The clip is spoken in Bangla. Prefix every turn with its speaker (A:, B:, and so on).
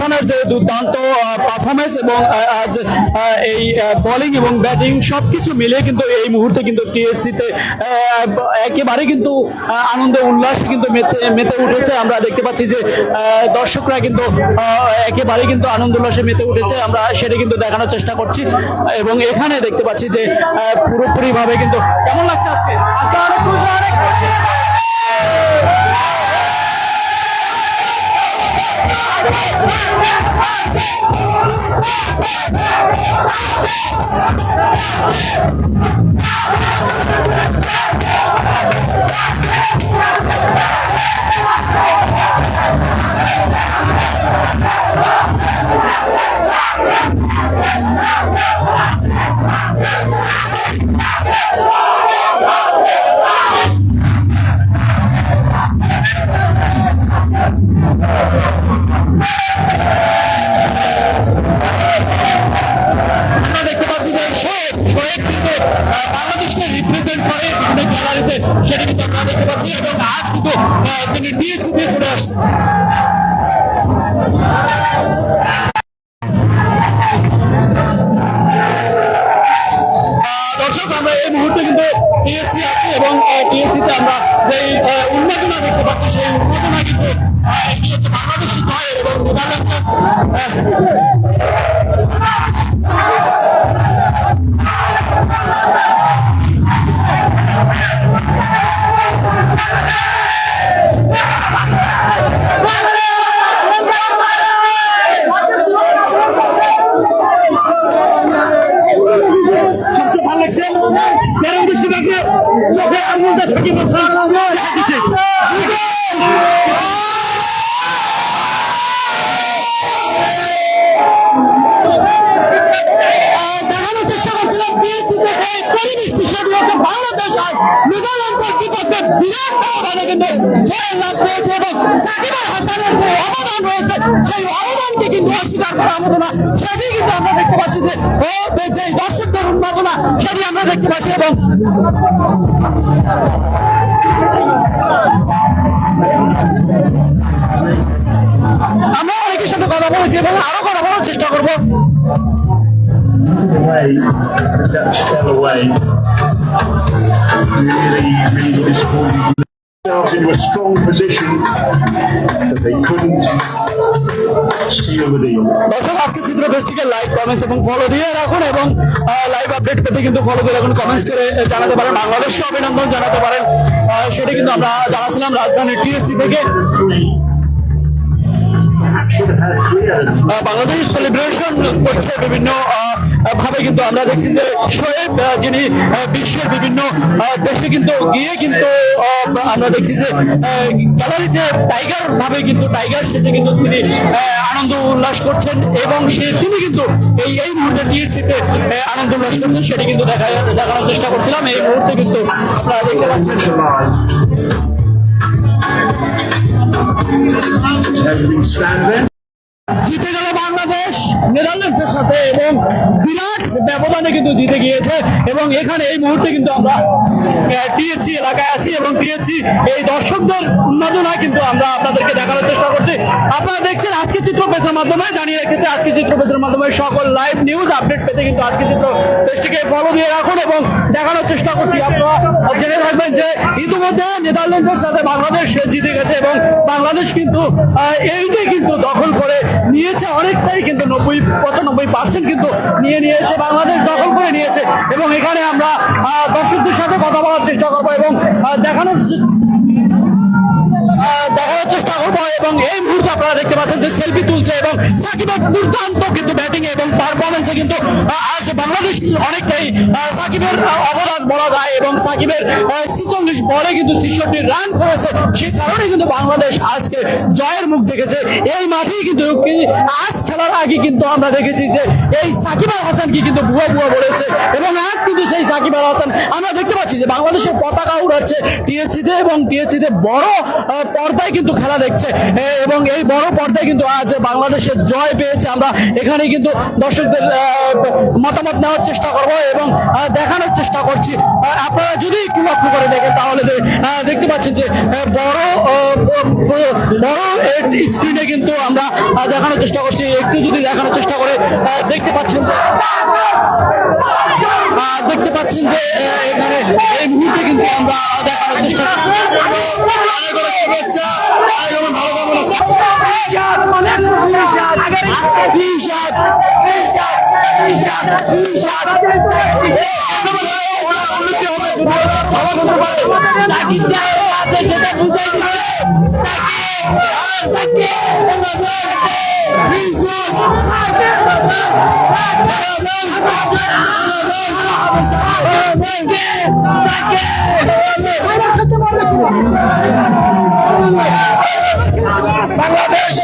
A: রাহানের যে দুর্দান্ত পারফরমেন্স এবং আজ এই বোলিং এবং ব্যাটিং সবকিছু মিলে কিন্তু এই মুহূর্তে কিন্তু টিএসসিতে একেবারে কিন্তু আনন্দ উল্লাস কিন্তু মেতে উঠেছে। আমরা দেখতে পাচ্ছি যে দর্শকরা কিন্তু একেবারে কিন্তু আনন্দ উল্লাসে মেতে উঠেছে, আমরা সেটা কিন্তু দেখানোর চেষ্টা করছি। এবং এখানে দেখতে পাচ্ছি যে পুরোপুরি ভাবে কিন্তু কেমন লাগছে আজকে? আজকে অনেক খুশি, অনেক খুশি। দেখতে পাচ্ছি যে শোয়েব কিন্তু বাংলাদেশকে রিপ্রেজেন্ট করে বিভিন্ন গ্যালারিতে, সেটা কিন্তু আমরা দেখতে পাচ্ছি। এবং আজ কিন্তু তিনি টিএসসি দিয়ে চলে আসছে। দর্শক, আমরা এই মুহূর্তে কিন্তু টিএসসি আছি এবং টিএসসিতে আমরা যে উন্মাদনা দেখতে পাচ্ছি, সেই উন্মাদনা কিন্তু বাংলাদেশি হয় এবং সবচেয়ে ভালো লাগছে তেরো বেশি লাগলে চোখে আঙুলটা থেকে বসে দেখানোর চেষ্টা করছিলাম পরিবেশটি সেটি হচ্ছে বাংলাদেশ আর নেদারল্যান্ডসের বিপক্ষে বিরাট ব্যবধানে কিন্তু জয়ের লাভ পেয়েছে। এবং সাকিব আল হাসানের যে অবদান রয়েছে, সেই অবদানকে কিন্তু অস্বীকার করা হবে না, সেটি কিন্তু আমরা দেখতে পাচ্ছি যে যে দর্শকদের উন্মাদনা সেটি আমরা দেখতে পাচ্ছি। এবং আমরা অনেকের সাথে কথা বলেছি এবং আরো কথা বলার চেষ্টা করবো।
B: Away, Dutch fell away. Really disappointed. Themselves into a strong position, but they couldn't seal the deal.
A: দর্শক, আজকে চিত্র ফেস্টিকে লাইক, কমেন্টস এবং ফলো দিয়ে রাখুন এবং লাইভ আপডেট পেতে কিন্তু ফলো দিয়ে রাখুন, কমেন্টস করে জানাতে পারেন, বাংলাদেশকে অভিনন্দন জানাতে পারেন। সেটা কিন্তু আমরা জানাচ্ছিলাম রাজধানীর টিএসসি থেকে। বাংলাদেশ সেলিব্রেশন করছে বিভিন্ন ভাবে, কিন্তু আমরা দেখছি যে শোয়েব যিনি বিশ্বের বিভিন্ন দেশে কিন্তু গিয়ে কিন্তু আমরা দেখছি যে গ্যালারিতে টাইগার ভাবে কিন্তু টাইগার সেজে কিন্তু তিনি আনন্দ উল্লাস করছেন এবং তিনি কিন্তু এই মুহূর্তে টিএসসিতে আনন্দ উল্লাস করছেন, সেটি কিন্তু দেখানোর চেষ্টা করছিলাম। এই মুহূর্তে কিন্তু আপনারা দেখতে পাচ্ছেন জিতে গেল বাংলাদেশ নেদারল্যান্ডসের সাথে এবং বিরাট ব্যবধানে কিন্তু জিতে গিয়েছে। এবং এখানে এই মুহূর্তে কিন্তু আমরা টিএসসি এলাকায় আছি এবং টিএসসি এই দর্শকদের উন্মাদনা কিন্তু আমরা আপনাদেরকে দেখানোর চেষ্টা করছি। আপনারা দেখছেন আজকে চিত্র পেজের মাধ্যমে, জানিয়ে রেখেছে আজকে চিত্র পেজের মাধ্যমে সকল লাইভ নিউজ আপডেট পেতে কিন্তু আজকে চিত্র পেজটিকে ফলো দিয়ে রাখুন এবং দেখানোর চেষ্টা করছি। আপনারা জেনে থাকবেন যে ইতিমধ্যে নেদারল্যান্ডসের সাথে বাংলাদেশ জিতে গেছে এবং বাংলাদেশ কিন্তু এইটাই কিন্তু দখল করে নিয়েছে, অনেকটাই কিন্তু 90-95% কিন্তু নিয়েছে, বাংলাদেশ দখল করে নিয়েছে। এবং এখানে আমরা দর্শকদের সাথে কথা বলার চেষ্টা করবো এবং দেখানোর চেষ্টা করবো। এবং এই মুহূর্তে আপনারা দেখতে পাচ্ছেন যে সেলফি তুলছে এবং সাকিবের দুর্দান্ত কিন্তু ব্যাটিং এবং পারফরমেন্সে কিন্তু আজ বাংলাদেশ অনেকটাই সাকিবের অবদান বলা যায়। এবং সাকিবের 46 বলে কিন্তু 66 রান করেছে, সেই কারণে কিন্তু বাংলাদেশ আজকে জয়ের মুখ দেখেছে। এই মাঠেই কিন্তু আজ খেলার আগে কিন্তু আমরা দেখেছি যে এই সাকিব আল হাসানকে কিন্তু ভুয়া বলেছে এবং আজ কিন্তু সেই সাকিব আল হাসান আমরা দেখতে পাচ্ছি যে বাংলাদেশের পতাকা উড়াচ্ছে টিএসসিতে এবং টিএসসিতে বড় পর্দায় কিন্তু খেলা দেখছে এবং এই বড় পর্দায় কিন্তু আজ বাংলাদেশের জয় পেয়েছে। আমরা এখানে কিন্তু দর্শকদের মতামত নেওয়ার চেষ্টা করব এবং দেখানোর চেষ্টা করছি। আপনারা যদি একটু লক্ষ্য করে দেখেন তাহলে দেখতে পাচ্ছেন যে বড় স্ক্রিনে কিন্তু আমরা দেখানোর চেষ্টা করছি। একটু যদি দেখানোর চেষ্টা করে দেখতে পাচ্ছেন যে এখানে এই মুহূর্তে কিন্তু আমরা দেখানোর চেষ্টা করছি। শুভেচ্ছা এবং বাংলাদেশ